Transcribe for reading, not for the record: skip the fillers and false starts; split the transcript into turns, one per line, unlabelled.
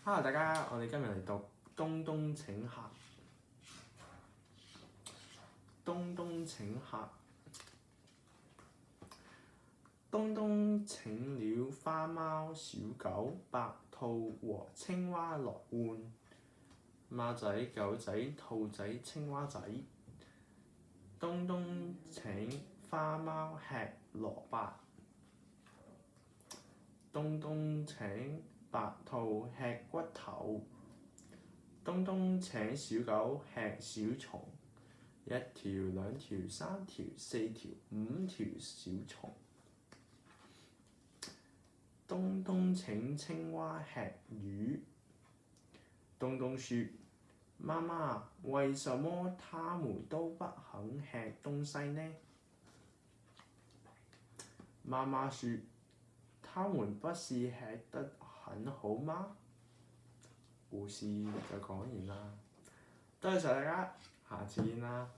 Hello，大家，我哋今日嚟讀東東請客。東東請客，東東請了花貓、小狗、白兔和青蛙來玩。貓仔、狗仔、兔仔、青蛙仔。東東請花貓吃蘿蔔，東東請白兔吃骨頭，東東請小狗吃小蟲，一條兩條三條四條五條小蟲。東東請青蛙吃魚，東東說：媽媽，為什麼它們都不肯吃東西呢？媽媽說：它們不是吃得很好嗎？故事就講完啦，多謝大家，下次見啦。